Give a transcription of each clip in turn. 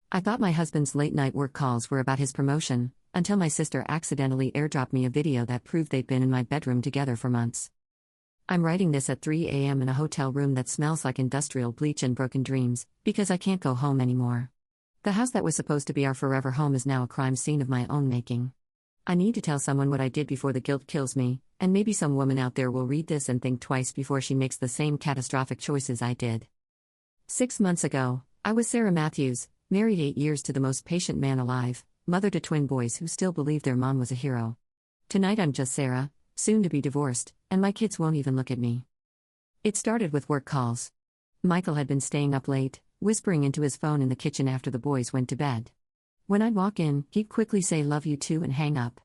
I thought my husband's late-night work calls were about his promotion, until my sister accidentally airdropped me a video that proved they'd been in my bedroom together for months. I'm writing this at 3 a.m. in a hotel room that smells like industrial bleach and broken dreams, because I can't go home anymore. The house that was supposed to be our forever home is now a crime scene of my own making. I need to tell someone what I did before the guilt kills me, and maybe some woman out there will read this and think twice before she makes the same catastrophic choices I did. 6 months ago, I was Sarah Matthews, married 8 years to the most patient man alive, mother to twin boys who still believe their mom was a hero. Tonight I'm just Sarah, soon to be divorced, and my kids won't even look at me. It started with work calls. Michael had been staying up late, whispering into his phone in the kitchen after the boys went to bed. When I'd walk in, he'd quickly say "love you too" and hang up.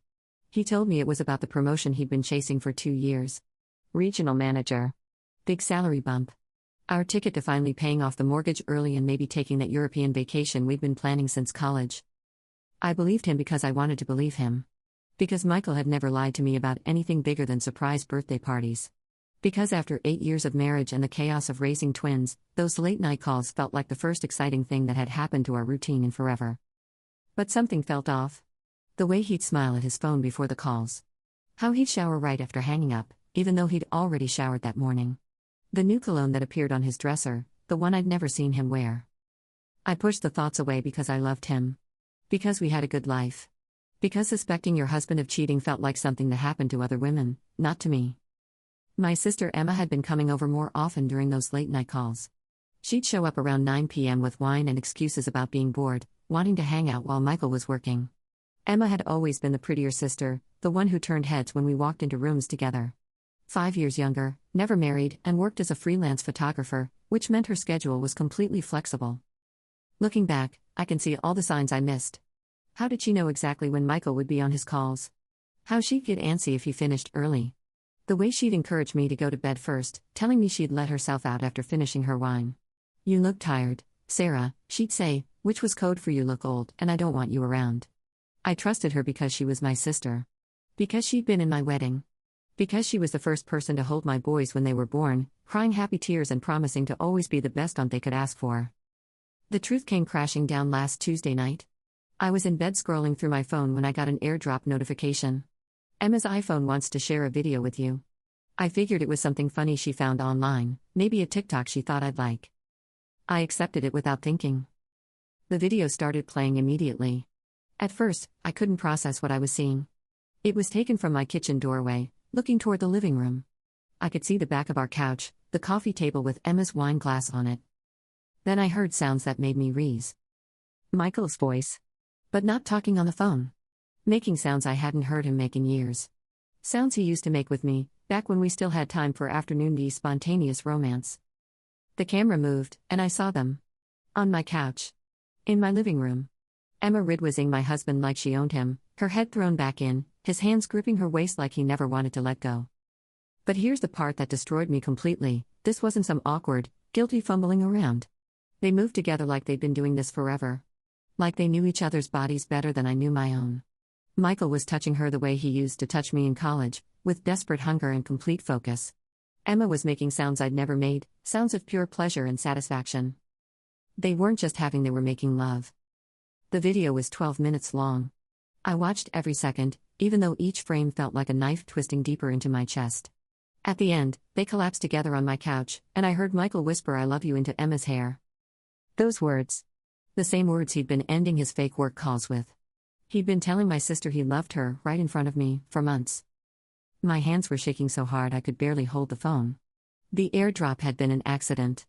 He told me it was about the promotion he'd been chasing for 2 years. Regional manager. Big salary bump. Our ticket to finally paying off the mortgage early and maybe taking that European vacation we'd been planning since college. I believed him because I wanted to believe him. Because Michael had never lied to me about anything bigger than surprise birthday parties. Because after 8 years of marriage and the chaos of raising twins, those late-night calls felt like the first exciting thing that had happened to our routine in forever. But something felt off. The way he'd smile at his phone before the calls. How he'd shower right after hanging up, even though he'd already showered that morning. The new cologne that appeared on his dresser, the one I'd never seen him wear. I pushed the thoughts away because I loved him. Because we had a good life. Because suspecting your husband of cheating felt like something that happened to other women, not to me. My sister Emma had been coming over more often during those late-night calls. She'd show up around 9 p.m. with wine and excuses about being bored, wanting to hang out while Michael was working. Emma had always been the prettier sister, the one who turned heads when we walked into rooms together. 5 years younger, never married, and worked as a freelance photographer, which meant her schedule was completely flexible. Looking back, I can see all the signs I missed. How did she know exactly when Michael would be on his calls? How she'd get antsy if he finished early. The way she'd encourage me to go to bed first, telling me she'd let herself out after finishing her wine. "You look tired, Sarah," she'd say, which was code for "you look old and I don't want you around." I trusted her because she was my sister. Because she'd been in my wedding. Because she was the first person to hold my boys when they were born, crying happy tears and promising to always be the best aunt they could ask for. The truth came crashing down last Tuesday night. I was in bed scrolling through my phone when I got an airdrop notification. "Emma's iPhone wants to share a video with you." I figured it was something funny she found online, maybe a TikTok she thought I'd like. I accepted it without thinking. The video started playing immediately. At first, I couldn't process what I was seeing. It was taken from my kitchen doorway, looking toward the living room. I could see the back of our couch, the coffee table with Emma's wine glass on it. Then I heard sounds that made me wheeze. Michael's voice. But not talking on the phone. Making sounds I hadn't heard him make in years. Sounds he used to make with me, back when we still had time for afternoon tea spontaneous romance. The camera moved, and I saw them. On my couch. In my living room. Emma ridwizzing my husband like she owned him, her head thrown back in, his hands gripping her waist like he never wanted to let go. But here's the part that destroyed me completely: this wasn't some awkward, guilty fumbling around. They moved together like they'd been doing this forever. Like they knew each other's bodies better than I knew my own. Michael was touching her the way he used to touch me in college, with desperate hunger and complete focus. Emma was making sounds I'd never made, sounds of pure pleasure and satisfaction. They weren't just having, they were making love. The video was 12 minutes long. I watched every second, even though each frame felt like a knife twisting deeper into my chest. At the end, they collapsed together on my couch, and I heard Michael whisper "I love you" into Emma's hair. Those words. The same words he'd been ending his fake work calls with. He'd been telling my sister he loved her, right in front of me, for months. My hands were shaking so hard I could barely hold the phone. The airdrop had been an accident.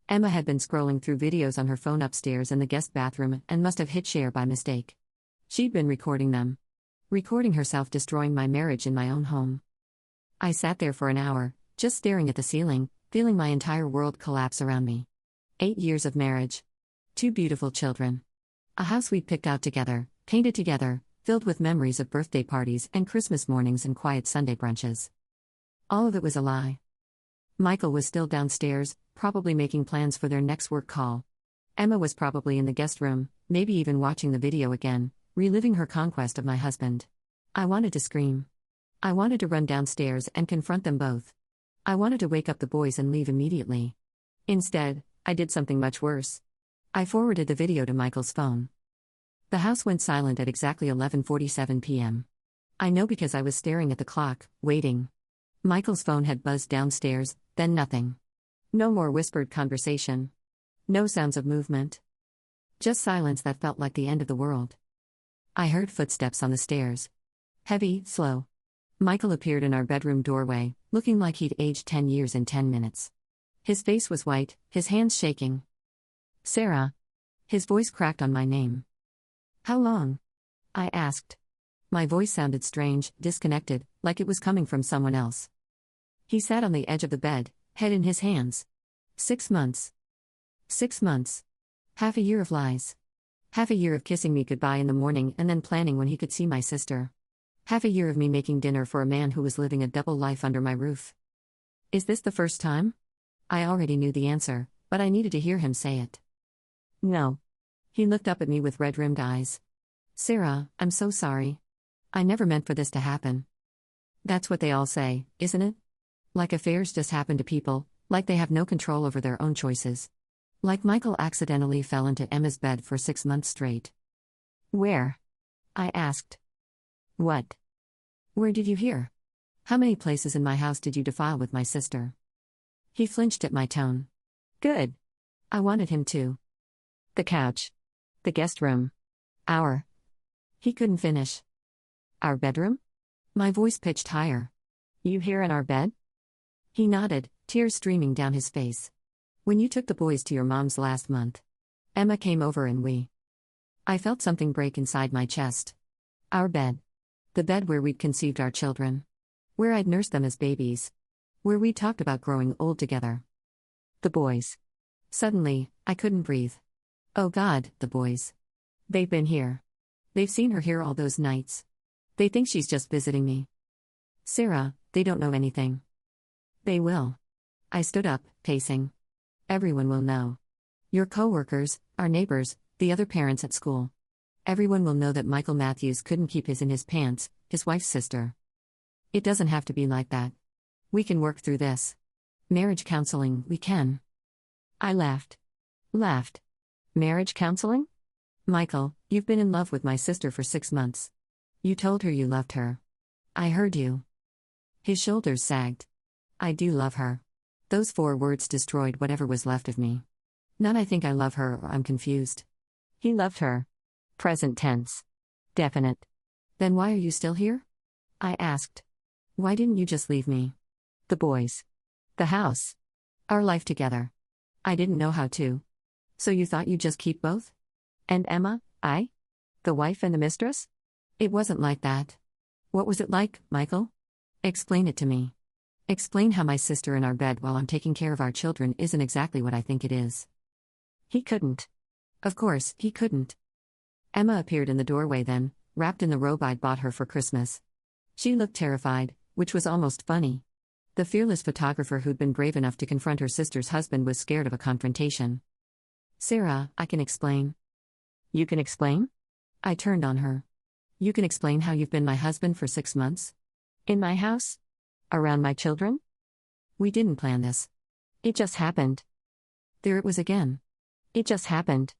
Emma had been scrolling through videos on her phone upstairs in the guest bathroom and must have hit share by mistake. She'd been recording them. Recording herself destroying my marriage in my own home. I sat there for an hour, just staring at the ceiling, feeling my entire world collapse around me. 8 years of marriage. 2 beautiful children. A house we'd picked out together, painted together, filled with memories of birthday parties and Christmas mornings and quiet Sunday brunches. All of it was a lie. Michael was still downstairs, probably making plans for their next work call. Emma was probably in the guest room, maybe even watching the video again, reliving her conquest of my husband. I wanted to scream. I wanted to run downstairs and confront them both. I wanted to wake up the boys and leave immediately. Instead, I did something much worse. I forwarded the video to Michael's phone. The house went silent at exactly 11:47 p.m. I know because I was staring at the clock, waiting. Michael's phone had buzzed downstairs, then nothing. No more whispered conversation. No sounds of movement. Just silence that felt like the end of the world. I heard footsteps on the stairs. Heavy, slow. Michael appeared in our bedroom doorway, looking like he'd aged 10 years in 10 minutes. His face was white, his hands shaking. "Sarah." His voice cracked on my name. "How long?" I asked. My voice sounded strange, disconnected, like it was coming from someone else. He sat on the edge of the bed, head in his hands. 6 months. 6 months. Half a year of lies. Half a year of kissing me goodbye in the morning and then planning when he could see my sister. Half a year of me making dinner for a man who was living a double life under my roof. Is this the first time? I already knew the answer, but I needed to hear him say it. No. He looked up at me with red-rimmed eyes. "Sarah, I'm so sorry. I never meant for this to happen." That's what they all say, isn't it? Like affairs just happen to people, like they have no control over their own choices. Like Michael accidentally fell into Emma's bed for 6 months straight. "Where?" I asked. "What? Where did you hear? How many places in my house did you defile with my sister?" He flinched at my tone. Good. I wanted him to. "The couch. The guest room. Our." He couldn't finish. "Our bedroom?" My voice pitched higher. "You here in our bed?" He nodded, tears streaming down his face. "When you took the boys to your mom's last month, Emma came over and we." I felt something break inside my chest. Our bed. The bed where we'd conceived our children. Where I'd nursed them as babies. Where we talked about growing old together. The boys. Suddenly, I couldn't breathe. Oh God, the boys. They've been here. They've seen her here all those nights. They think she's just visiting me. "Sarah, they don't know anything." "They will." I stood up, pacing. "Everyone will know. Your coworkers, our neighbors, the other parents at school. Everyone will know that Michael Matthews couldn't keep his in his pants, his wife's sister. It doesn't have to be like that. We can work through this. Marriage counseling, we can." I laughed. Laughed. "Marriage counseling? Michael, you've been in love with my sister for 6 months. You told her you loved her. I heard you." His shoulders sagged. "I do love her." Those 4 words destroyed whatever was left of me. Not "I think I love her" or "I'm confused." He loved her. Present tense. Definite. "Then why are you still here?" I asked. "Why didn't you just leave me? The boys. The house. Our life together. I didn't know how to. So you thought you'd just keep both? And Emma, the wife and the mistress?" It wasn't like that. "What was it like, Michael? Explain it to me. Explain how my sister in our bed while I'm taking care of our children isn't exactly what I think it is." He couldn't. Of course, he couldn't. Emma appeared in the doorway then, wrapped in the robe I'd bought her for Christmas. She looked terrified, which was almost funny. The fearless photographer who'd been brave enough to confront her sister's husband was scared of a confrontation. "Sarah, I can explain." "You can explain?" I turned on her. "You can explain how you've been my husband for 6 months? In my house? Around my children? We didn't plan this. It just happened." There it was again. It just happened.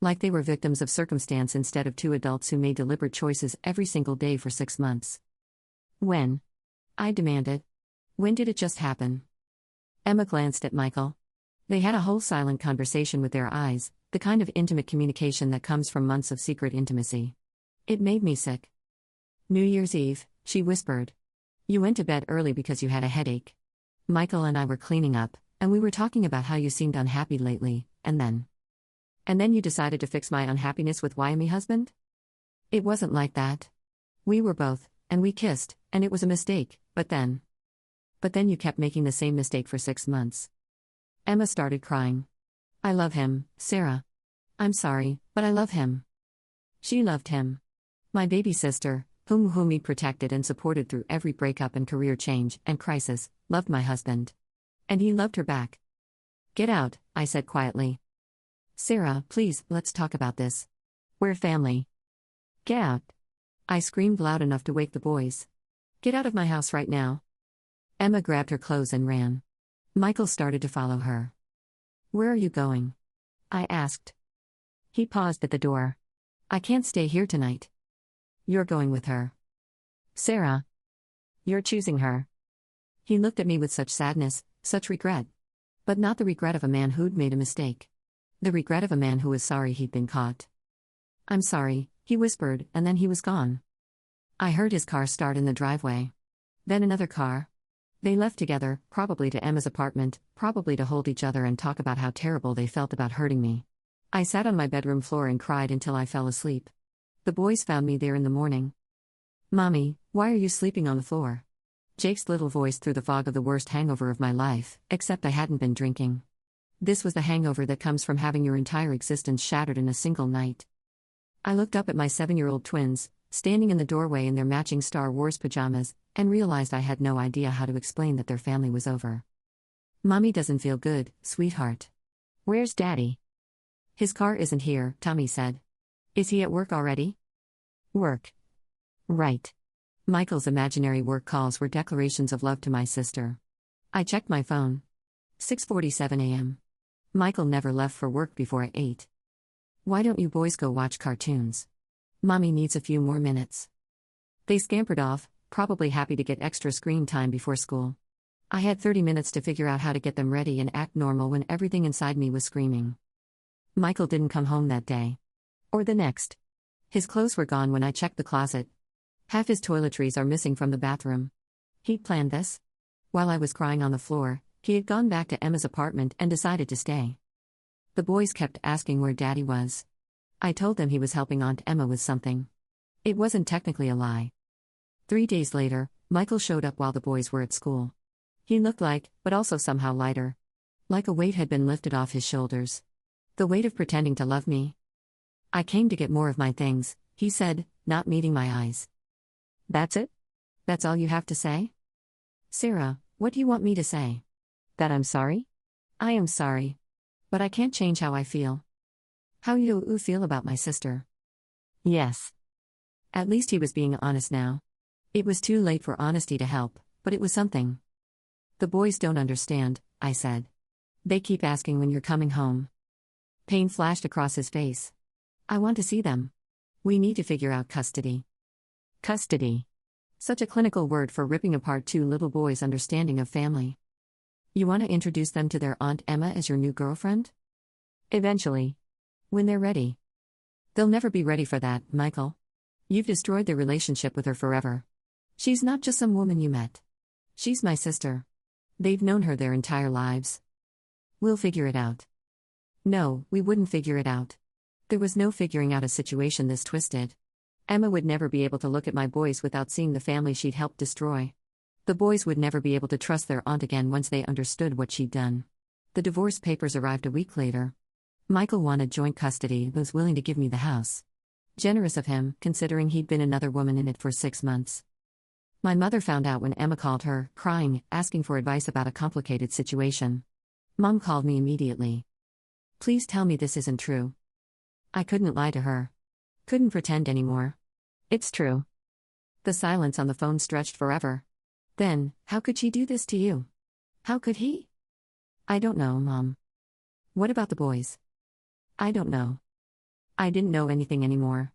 Like they were victims of circumstance instead of 2 adults who made deliberate choices every single day for 6 months. "When?" I demanded. "When did it just happen?" Emma glanced at Michael. They had a whole silent conversation with their eyes, the kind of intimate communication that comes from months of secret intimacy. It made me sick. "New Year's Eve," she whispered. "You went to bed early because you had a headache. Michael and I were cleaning up, and we were talking about how you seemed unhappy lately, and then you decided to fix my unhappiness with Wyoming husband? It wasn't like that. We were both, and we kissed, and it was a mistake, but then you kept making the same mistake for 6 months." Emma started crying. "I love him, Sarah. I'm sorry, but I love him." She loved him. My baby sister, whom he protected and supported through every breakup and career change and crisis, loved my husband. And he loved her back. "Get out," I said quietly. "Sarah, please, let's talk about this. We're family." "Get out." I screamed loud enough to wake the boys. "Get out of my house right now." Emma grabbed her clothes and ran. Michael started to follow her. "Where are you going?" I asked. He paused at the door. I can't stay here tonight. You're going with her. Sarah. You're choosing her. He looked at me with such sadness, such regret. But not the regret of a man who'd made a mistake. The regret of a man who was sorry he'd been caught. I'm sorry, he whispered, and then he was gone. I heard his car start in the driveway. Then another car. They left together, probably to Emma's apartment, probably to hold each other and talk about how terrible they felt about hurting me. I sat on my bedroom floor and cried until I fell asleep. The boys found me there in the morning. Mommy, why are you sleeping on the floor? Jake's little voice through the fog of the worst hangover of my life, except I hadn't been drinking. This was the hangover that comes from having your entire existence shattered in a single night. I looked up at my 7-year-old twins, standing in the doorway in their matching Star Wars pajamas, and realized I had no idea how to explain that their family was over. Mommy doesn't feel good, sweetheart. Where's Daddy? His car isn't here, Tommy said. Is he at work already? Work. Right. Michael's imaginary work calls were declarations of love to my sister. I checked my phone. 6:47 a.m. Michael never left for work before 8. Why don't you boys go watch cartoons? Mommy needs a few more minutes. They scampered off, probably happy to get extra screen time before school. I had 30 minutes to figure out how to get them ready and act normal when everything inside me was screaming. Michael didn't come home that day. Or the next. His clothes were gone when I checked the closet. Half his toiletries are missing from the bathroom. He'd planned this. While I was crying on the floor, he had gone back to Emma's apartment and decided to stay. The boys kept asking where Daddy was. I told them he was helping Aunt Emma with something. It wasn't technically a lie. 3 days later, Michael showed up while the boys were at school. He looked like, but also somehow lighter. Like a weight had been lifted off his shoulders. The weight of pretending to love me. I came to get more of my things, he said, not meeting my eyes. That's it? That's all you have to say? Sarah, what do you want me to say? That I'm sorry? I am sorry. But I can't change how I feel. How you feel about my sister? Yes. At least he was being honest now. It was too late for honesty to help, but it was something. The boys don't understand, I said. They keep asking when you're coming home. Pain flashed across his face. I want to see them. We need to figure out custody. Custody. Such a clinical word for ripping apart two little boys' understanding of family. You want to introduce them to their Aunt Emma as your new girlfriend? Eventually. When they're ready. They'll never be ready for that, Michael. You've destroyed their relationship with her forever. She's not just some woman you met. She's my sister. They've known her their entire lives. We'll figure it out. No, we wouldn't figure it out. There was no figuring out a situation this twisted. Emma would never be able to look at my boys without seeing the family she'd helped destroy. The boys would never be able to trust their aunt again once they understood what she'd done. The divorce papers arrived a week later. Michael wanted joint custody and was willing to give me the house. Generous of him, considering he'd been another woman in it for 6 months. My mother found out when Emma called her, crying, asking for advice about a complicated situation. Mom called me immediately. Please tell me this isn't true. I couldn't lie to her. Couldn't pretend anymore. It's true. The silence on the phone stretched forever. Then, how could she do this to you? How could he? I don't know, Mom. What about the boys? I don't know. I didn't know anything anymore.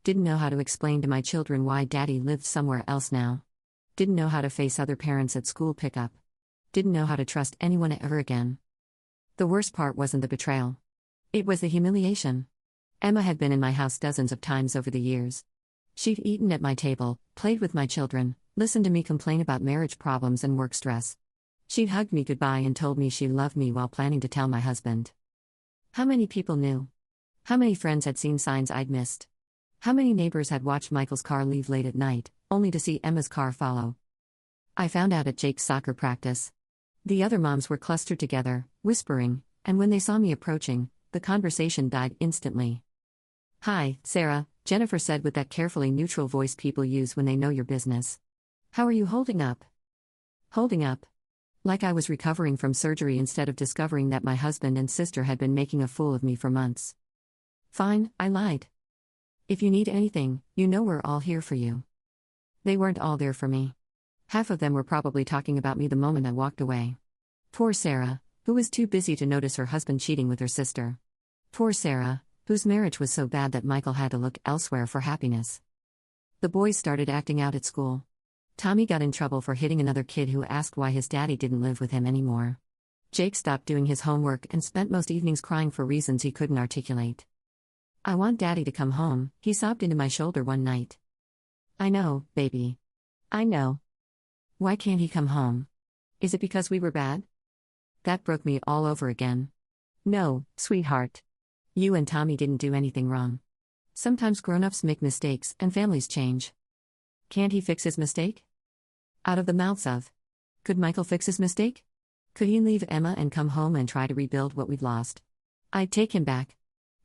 Didn't know how to explain to my children why Daddy lived somewhere else now. Didn't know how to face other parents at school pickup. Didn't know how to trust anyone ever again. The worst part wasn't the betrayal. It was the humiliation. Emma had been in my house dozens of times over the years. She'd eaten at my table, played with my children, listened to me complain about marriage problems and work stress. She'd hugged me goodbye and told me she loved me while planning to tell my husband. How many people knew? How many friends had seen signs I'd missed? How many neighbors had watched Michael's car leave late at night, only to see Emma's car follow? I found out at Jake's soccer practice. The other moms were clustered together, whispering, and when they saw me approaching, the conversation died instantly. Hi, Sarah, Jennifer said with that carefully neutral voice people use when they know your business. How are you holding up? Holding up? Like I was recovering from surgery instead of discovering that my husband and sister had been making a fool of me for months. Fine, I lied. If you need anything, you know we're all here for you. They weren't all there for me. Half of them were probably talking about me the moment I walked away. Poor Sarah, who was too busy to notice her husband cheating with her sister. Poor Sarah, whose marriage was so bad that Michael had to look elsewhere for happiness. The boys started acting out at school. Tommy got in trouble for hitting another kid who asked why his daddy didn't live with him anymore. Jake stopped doing his homework and spent most evenings crying for reasons he couldn't articulate. "I want daddy to come home," he sobbed into my shoulder one night. "I know, baby. I know. Why can't he come home? Is it because we were bad?" That broke me all over again. "No, sweetheart. You and Tommy didn't do anything wrong. Sometimes grown-ups make mistakes and families change. Can't he fix his mistake?" Out of the mouths of. Could Michael fix his mistake? Could he leave Emma and come home and try to rebuild what we'd lost? I'd take him back.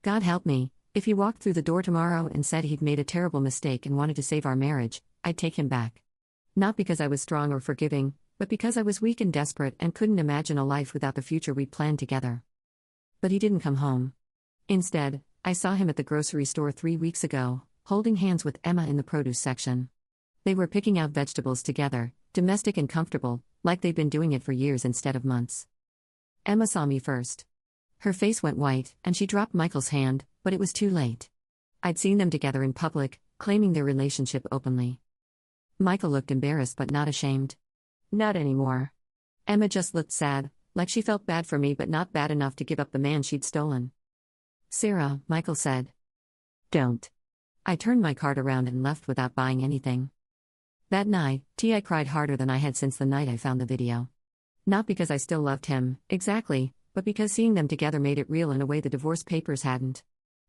God help me, if he walked through the door tomorrow and said he'd made a terrible mistake and wanted to save our marriage, I'd take him back. Not because I was strong or forgiving, but because I was weak and desperate and couldn't imagine a life without the future we'd planned together. But he didn't come home. Instead, I saw him at the grocery store 3 weeks ago, holding hands with Emma in the produce section. They were picking out vegetables together, domestic and comfortable, like they'd been doing it for years instead of months. Emma saw me first. Her face went white, and she dropped Michael's hand, but it was too late. I'd seen them together in public, claiming their relationship openly. Michael looked embarrassed but not ashamed. Not anymore. Emma just looked sad, like she felt bad for me but not bad enough to give up the man she'd stolen. "Sarah," Michael said. "Don't." I turned my cart around and left without buying anything. That night, I cried harder than I had since the night I found the video. Not because I still loved him, exactly, but because seeing them together made it real in a way the divorce papers hadn't.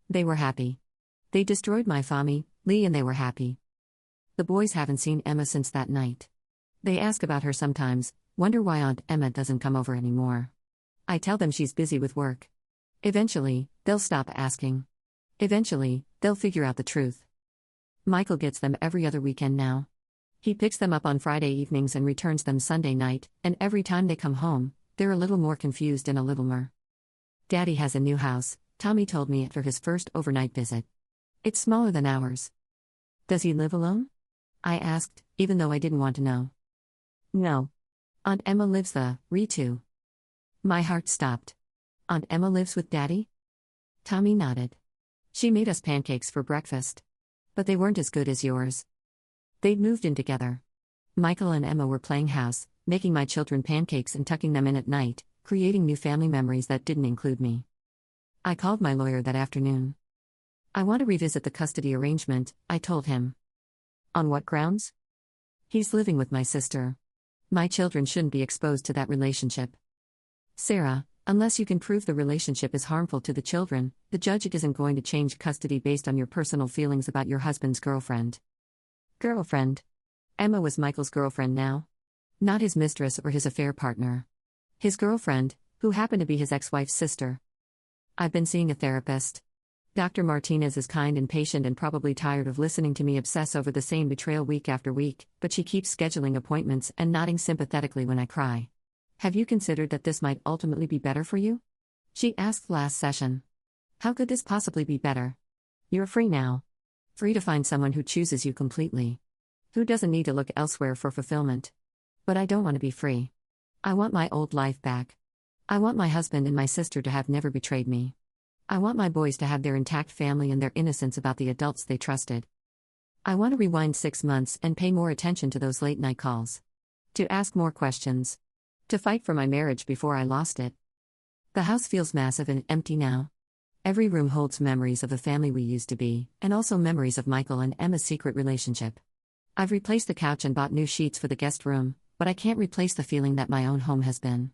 They were happy. They destroyed my family, Lee, and they were happy. The boys haven't seen Emma since that night. They ask about her sometimes, wonder why Aunt Emma doesn't come over anymore. I tell them she's busy with work. Eventually, they'll stop asking. Eventually, they'll figure out the truth. Michael gets them every other weekend now. He picks them up on Friday evenings and returns them Sunday night, and every time they come home, they're a little more confused and a little more. "Daddy has a new house," Tommy told me after his first overnight visit. "It's smaller than ours." "Does he live alone?" I asked, even though I didn't want to know. "No. Aunt Emma lives too." My heart stopped. "Aunt Emma lives with Daddy?" Tommy nodded. "She made us pancakes for breakfast. But they weren't as good as yours." They'd moved in together. Michael and Emma were playing house, making my children pancakes and tucking them in at night, creating new family memories that didn't include me. I called my lawyer that afternoon. "I want to revisit the custody arrangement," I told him. "On what grounds?" "He's living with my sister. My children shouldn't be exposed to that relationship." "Sarah, unless you can prove the relationship is harmful to the children, the judge isn't going to change custody based on your personal feelings about your husband's girlfriend." Girlfriend. Emma was Michael's girlfriend now. Not his mistress or his affair partner. His girlfriend, who happened to be his ex-wife's sister. "I've been seeing a therapist. Dr. Martinez is kind and patient and probably tired of listening to me obsess over the same betrayal week after week, but she keeps scheduling appointments and nodding sympathetically when I cry. Have you considered that this might ultimately be better for you?" She asked last session. "How could this possibly be better? You're free now. Free to find someone who chooses you completely. Who doesn't need to look elsewhere for fulfillment. But I don't want to be free. I want my old life back. I want my husband and my sister to have never betrayed me. I want my boys to have their intact family and their innocence about the adults they trusted. I want to rewind 6 months and pay more attention to those late-night calls. To ask more questions. To fight for my marriage before I lost it." The house feels massive and empty now. Every room holds memories of the family we used to be, and also memories of Michael and Emma's secret relationship. I've replaced the couch and bought new sheets for the guest room, but I can't replace the feeling that my own home has been.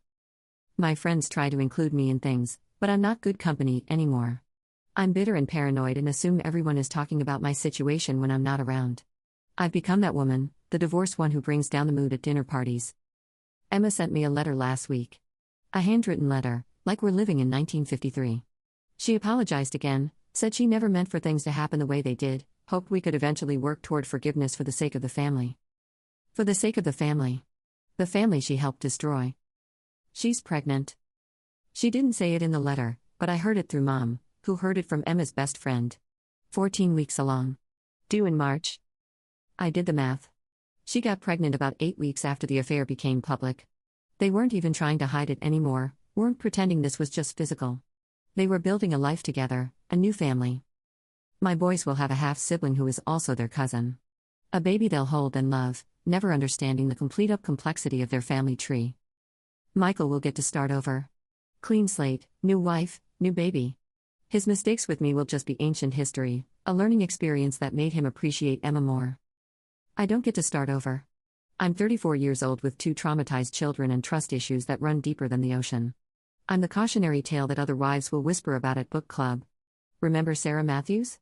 My friends try to include me in things, but I'm not good company anymore. I'm bitter and paranoid and assume everyone is talking about my situation when I'm not around. I've become that woman, the divorced one who brings down the mood at dinner parties. Emma sent me a letter last week. A handwritten letter, like we're living in 1953. She apologized again, said she never meant for things to happen the way they did, hoped we could eventually work toward forgiveness for the sake of the family. For the sake of the family. The family she helped destroy. She's pregnant. She didn't say it in the letter, but I heard it through Mom, who heard it from Emma's best friend. 14 weeks along. Due in March. I did the math. She got pregnant about 8 weeks after the affair became public. They weren't even trying to hide it anymore, weren't pretending this was just physical. They were building a life together, a new family. My boys will have a half-sibling who is also their cousin. A baby they'll hold and love, never understanding the complete-up complexity of their family tree. Michael will get to start over. Clean slate, new wife, new baby. His mistakes with me will just be ancient history, a learning experience that made him appreciate Emma more. I don't get to start over. I'm 34 years old with 2 traumatized children and trust issues that run deeper than the ocean. I'm the cautionary tale that other wives will whisper about at book club. Remember Sarah Matthews?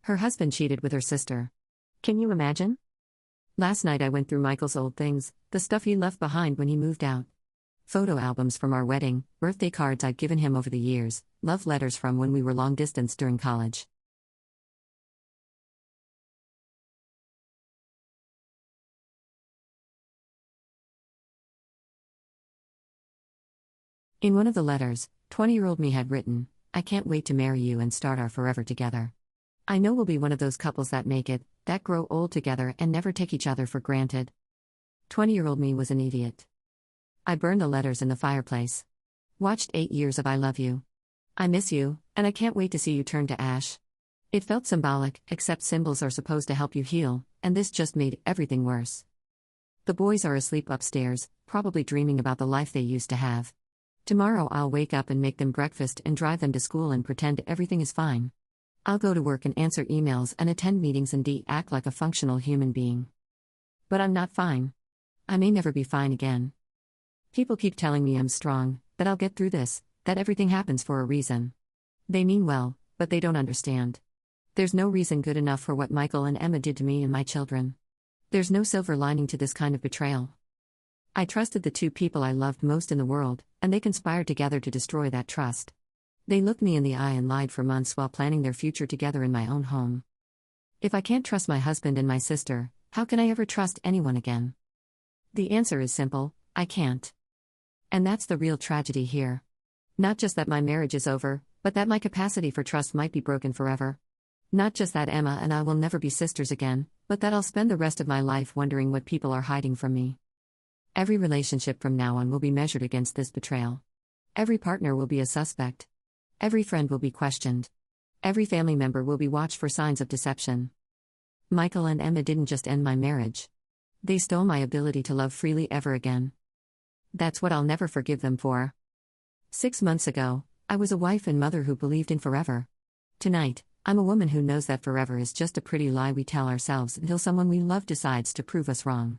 Her husband cheated with her sister. Can you imagine? Last night I went through Michael's old things, the stuff he left behind when he moved out. Photo albums from our wedding, birthday cards I'd given him over the years, love letters from when we were long distance during college. In one of the letters, 20-year-old me had written, "I can't wait to marry you and start our forever together. I know we'll be one of those couples that make it, that grow old together and never take each other for granted." 20-year-old me was an idiot. I burned the letters in the fireplace. Watched 8 years of I love you. I miss you, and I can't wait to see you turn to ash. It felt symbolic, except symbols are supposed to help you heal, and this just made everything worse. The boys are asleep upstairs, probably dreaming about the life they used to have. Tomorrow I'll wake up and make them breakfast and drive them to school and pretend everything is fine. I'll go to work and answer emails and attend meetings and act like a functional human being. But I'm not fine. I may never be fine again. People keep telling me I'm strong, that I'll get through this, that everything happens for a reason. They mean well, but they don't understand. There's no reason good enough for what Michael and Emma did to me and my children. There's no silver lining to this kind of betrayal. I trusted the 2 people I loved most in the world, and they conspired together to destroy that trust. They looked me in the eye and lied for months while planning their future together in my own home. If I can't trust my husband and my sister, how can I ever trust anyone again? The answer is simple: I can't. And that's the real tragedy here. Not just that my marriage is over, but that my capacity for trust might be broken forever. Not just that Emma and I will never be sisters again, but that I'll spend the rest of my life wondering what people are hiding from me. Every relationship from now on will be measured against this betrayal. Every partner will be a suspect. Every friend will be questioned. Every family member will be watched for signs of deception. Michael and Emma didn't just end my marriage. They stole my ability to love freely ever again. That's what I'll never forgive them for. 6 months ago, I was a wife and mother who believed in forever. Tonight, I'm a woman who knows that forever is just a pretty lie we tell ourselves until someone we love decides to prove us wrong.